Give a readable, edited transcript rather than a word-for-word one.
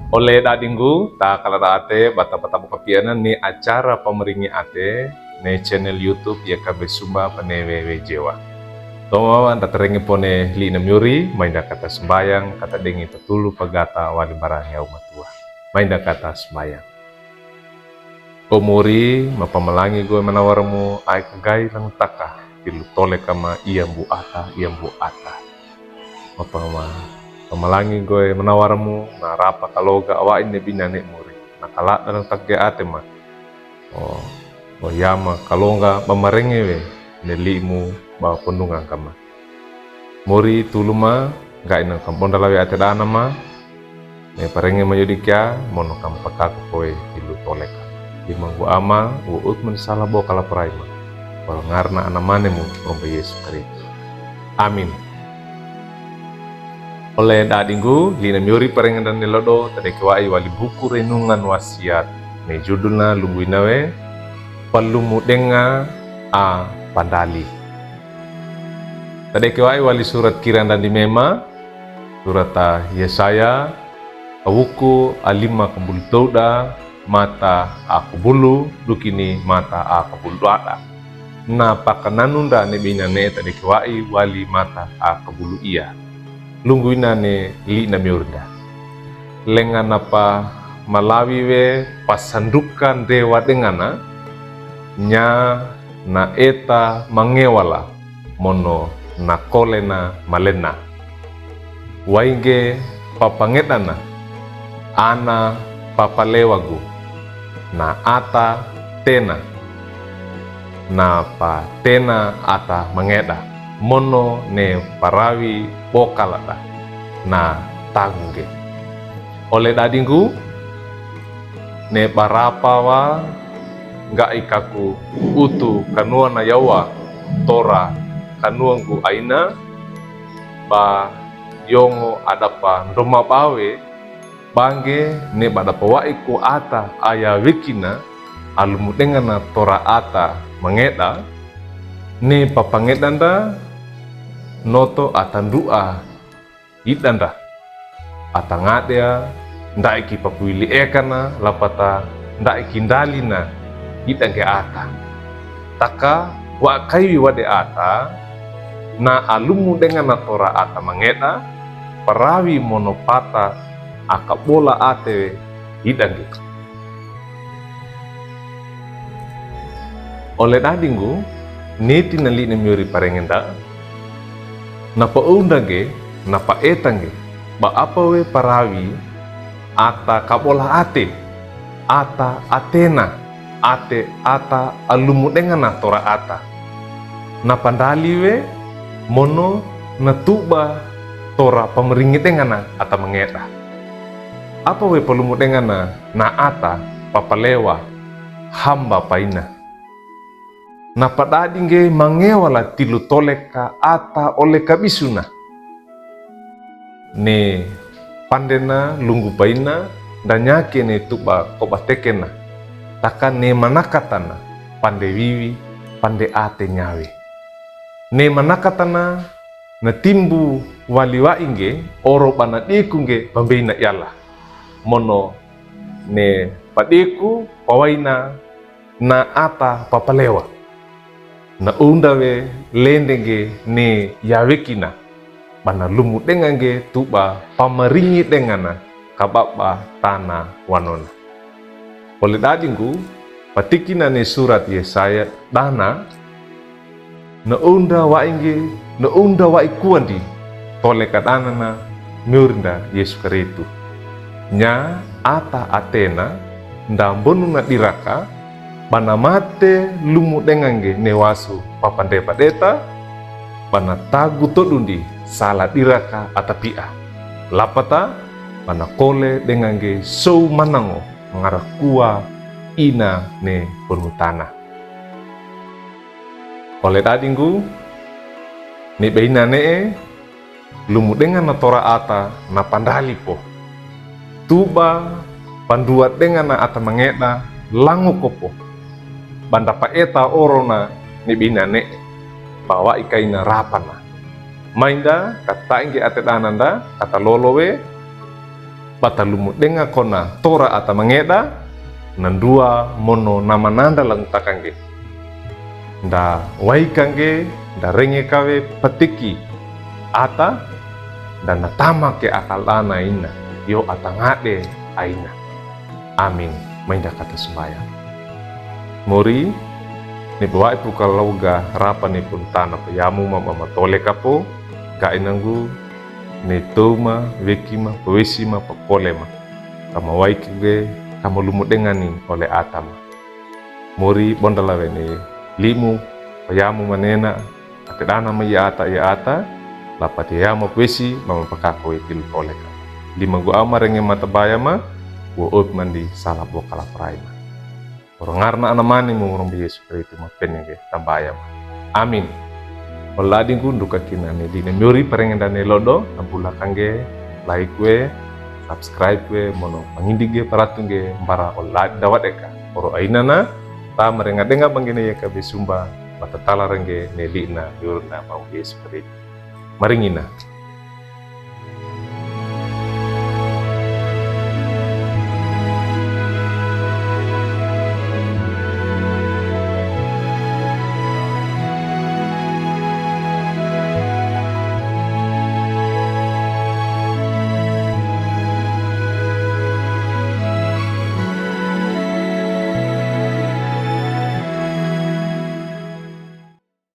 Oleh dadinggu, tak kalah ate bata-bata bukapianan ni acara pemeringi ate ni channel YouTube ya kabe sumba panewe jewa. Toma anda terengi pone li namyuri, mainda kata sembayang, kata dengi petulu pagata wali barang ya umat tua. Mainda kata sembayang. Omuri mapamelangi gue menawarmu ai kagai lang taka tilu tole kama iambu ata. Mapama pamalangi gue menawarmu na rapa kaloga awain ne bina nek muri. Nakala dalam tagge ate ma. Oh yama kalonga pamarenge we ne limu ba pundungan kama. Muri tuluma ga ina kampon dalawe ate dana ma. Ne parenge mayudikya mono kam pakaku koe tilu tole kama. Dimanggu ama uut mensalah bo kala praima. Kalau ngarna anamanemu rombe Yesus Kristus. Amin. Oleh dadinggu, lina miuri parengan dan nilodo tadekewai wali buku renungan wasiat. Ne judulna lumbuinawe Palumudenga a Pandali. Tadekewai wali surat kiran dan dimema, surat Yesaya, awuku alima kembultoda, mata aku bulu, dukini mata aku bulu ada. Na pakananunda ne binane tadekewai wali mata aku bulu iya. Lungguina ne li na miurda. Lengan apa malawi we pasandukan dewa dengana nya na eta mangewala mono na kolena malena. Wainge papangetana ana papalewagu na ata tena na pa tena ata mangeda mono ne parawi bokalata na tangge. Oleh dadingku ne barapawa ga ikaku utu kanua na yawa tora kanuangku aina ba yongo adapa ndoma bawe bange ne badapa waiku ata aya wikina alumudengana tora ata mangeda ne papangedanda noto atandua idanda atangadea ndaiki papuili ekana lapata ndaiki ndalina idange ata taka wa kaiwi wade ata na alumu dengan tora ata mangeda parawi monopata akabola ate idange. Oleh dadinggu neti nali nemiuri parengenda napa undage napa etange ba apa we parawi ata kabola ate ata atena ate ata alumu dengan tora ata na pandali we mono na tuba tora pameringi dengan ata mangeda apa we palumu dengan na ata papalewa hamba paina na padadinge mangewala tilu toleka ata oleh kabisuna ne pandena lunggu paina dan nyake ne tuba kobatekena taka ne manakatana pande wiwi pande ate nyawe ne manakatana na timbu waliwa inge oro bana dikunge bambeina yala mono ne padeku pawaina na ata papalewa na undawe lendenge ne yawekina bana lumu dengange tuba pameringi dengana kababa tana wanona. Oleh dadingku patikina ne surat Yesaya dana na unda wa inge na unda wa ikuandi tole kadana na miurnda Yesus Kristus nya ata atena ndambonu na diraka bana mate lumu dengange newasu papande padeta bana tagu todundi salah diraka atapia lapata bana kole dengange sou manango ngarakua ina ne penutana. Oleh dadingku ne beina ne lumu dengan na tora ata na pandali po tuba panduat dengan na ata mangeda langu kopo banda paeta orona ni binane bawa ikaina rapana mainda kata inge ate dananda kata lolowe batalumu denga kona tora ata mangeda nandua mono nama nanda lang takangge nda waikange nda renge kawe patiki ata dan natama ke akalana ina yo ata ngade aina. Amin. Mainda kata sembahyang mori ni bawa ipu kalau ga rapa ni pun tanah payamu mama tole kapo ga inanggu ni toma wekima pewesima pakolema kama waikige kama lumut dengani oleh atama mori bondalawe ni limu payamu manena atedana ma ya ata lapati ya ma pewesi mama pakako itil toleka lima gua amarenge mata bayama gua mandi salah bokala praima orang ngarna anamani mo orang Yesus Kristus ma penyenge tambayama. Amin. Oladi gundu kakina ni di memori parengen dan lodo nampula kange like we subscribe we mono mangindige paratungge mbara oladi dawat eka oro ainana ta merenga denga bangene ya kabe sumba batatala renge nelina yurna mau Yesus Kristus maringina